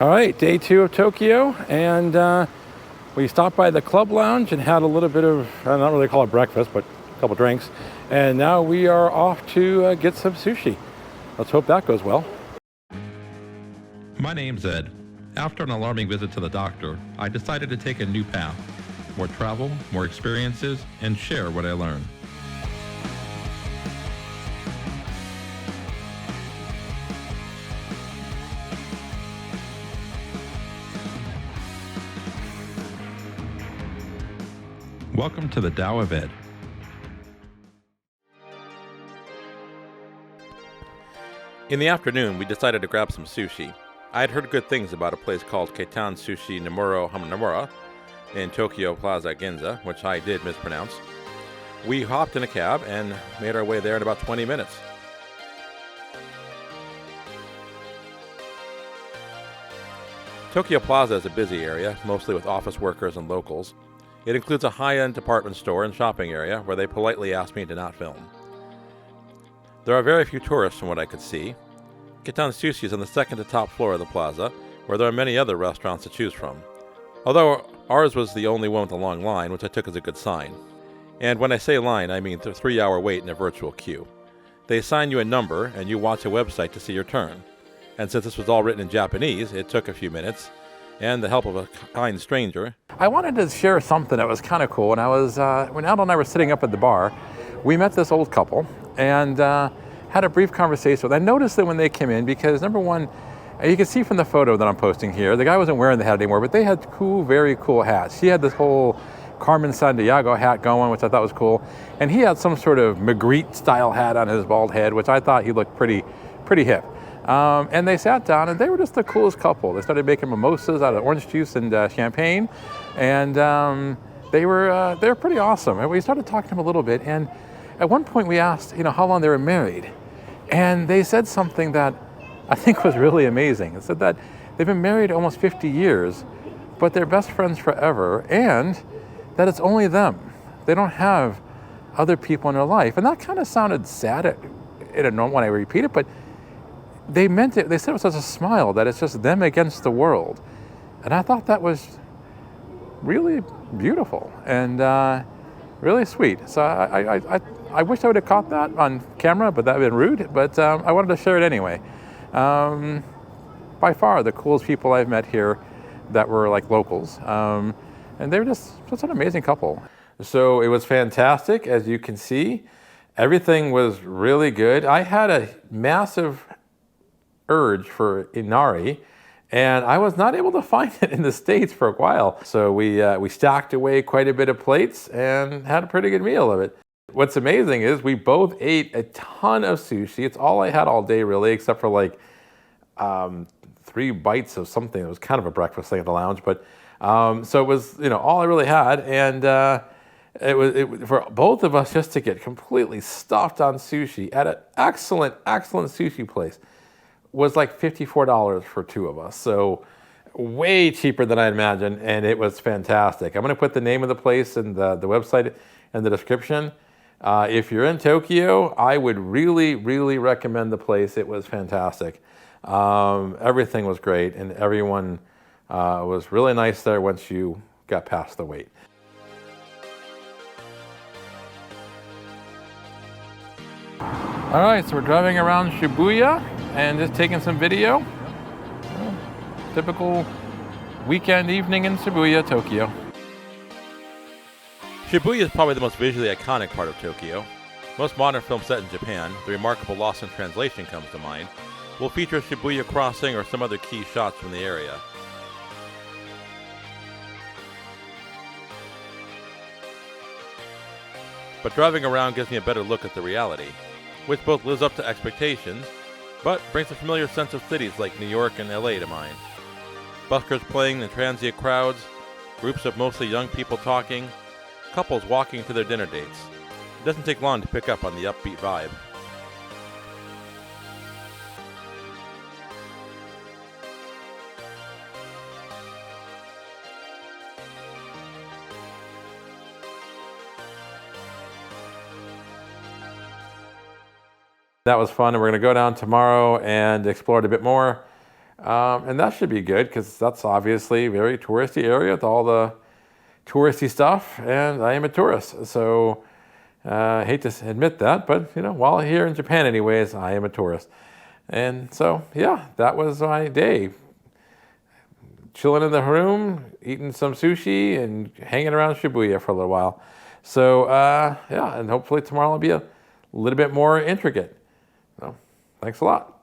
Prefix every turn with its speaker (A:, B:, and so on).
A: All right, day 2 of Tokyo, and we stopped by the club lounge and had a little bit of, I don't really call it breakfast, but a couple drinks. And now we are off to get some sushi. Let's hope that goes well.
B: My name's Ed. After an alarming visit to the doctor, I decided to take a new path. More travel, more experiences, and share what I learned. Welcome to the Tao of Ed.
C: In the afternoon, we decided to grab some sushi. I had heard good things about a place called Kaiten Sushi Nemuro Hanamaru in Tokyo Plaza, Ginza, which I did mispronounce. We hopped in a cab and made our way there in about 20 minutes. Tokyo Plaza is a busy area, mostly with office workers and locals. It includes a high-end department store and shopping area where they politely asked me to not film. There are very few tourists from what I could see. Kaiten Sushi is on the second to top floor of the plaza, where there are many other restaurants to choose from. Although ours was the only one with a long line, which I took as a good sign. And when I say line, I mean the 3-hour wait in a virtual queue. They assign you a number, and you watch a website to see your turn. And since this was all written in Japanese, it took a few minutes, and the help of a kind stranger.
A: I wanted to share something that was kind of cool. When Aldo and I were sitting up at the bar, we met this old couple and had a brief conversation. I noticed that when they came in, because number one, you can see from the photo that I'm posting here, the guy wasn't wearing the hat anymore, but they had cool, very cool hats. She had this whole Carmen Sandiego hat going, which I thought was cool. And he had some sort of Magritte style hat on his bald head, which I thought he looked pretty hip. And they sat down and they were just the coolest couple. They started making mimosas out of orange juice and champagne. And they were pretty awesome. And we started talking to them a little bit. And at one point we asked, how long they were married. And they said something that I think was really amazing. It said that they've been married almost 50 years, but they're best friends forever, and that it's only them. They don't have other people in their life. And that kind of sounded sad. I don't know when I repeat it, but they meant it. They said it with such a smile that it's just them against the world. And I thought that was really beautiful and really sweet. So I wish I would have caught that on camera, but that would have been rude. But I wanted to share it anyway. By far the coolest people I've met here that were like locals. And they were just such an amazing couple. So it was fantastic, as you can see. Everything was really good. I had a massive urge for inari, and I was not able to find it in the States for a while. So we stacked away quite a bit of plates and had a pretty good meal of it. What's amazing is we both ate a ton of sushi. It's all I had all day really, except for like 3 bites of something. It was kind of a breakfast thing at the lounge, but so it was all I really had, and it was for both of us just to get completely stuffed on sushi at an excellent sushi place was like $54 for 2 of us. So way cheaper than I imagined, and it was fantastic. I'm going to put the name of the place and the website in the description. If you're in Tokyo, I would really recommend the place. It was fantastic. Everything was great, and everyone was really nice there once you got past the wait. All right, so we're driving around Shibuya and just taking some video. Typical weekend evening in Shibuya, Tokyo.
C: Shibuya is probably the most visually iconic part of Tokyo. Most modern films set in Japan, the remarkable Lost in Translation comes to mind, will feature Shibuya crossing or some other key shots from the area. But driving around gives me a better look at the reality, which both lives up to expectations, but brings a familiar sense of cities like New York and LA to mind. Buskers playing in transient crowds, groups of mostly young people talking, couples walking to their dinner dates. It doesn't take long to pick up on the upbeat vibe.
A: That was fun, and we're going to go down tomorrow and explore it a bit more. And that should be good because that's obviously a very touristy area with all the touristy stuff, and I am a tourist. So I hate to admit that, but while here in Japan anyways, I am a tourist. And so, yeah, that was my day. Chilling in the room, eating some sushi, and hanging around Shibuya for a little while. So, yeah, and hopefully tomorrow will be a little bit more intricate. So, thanks a lot.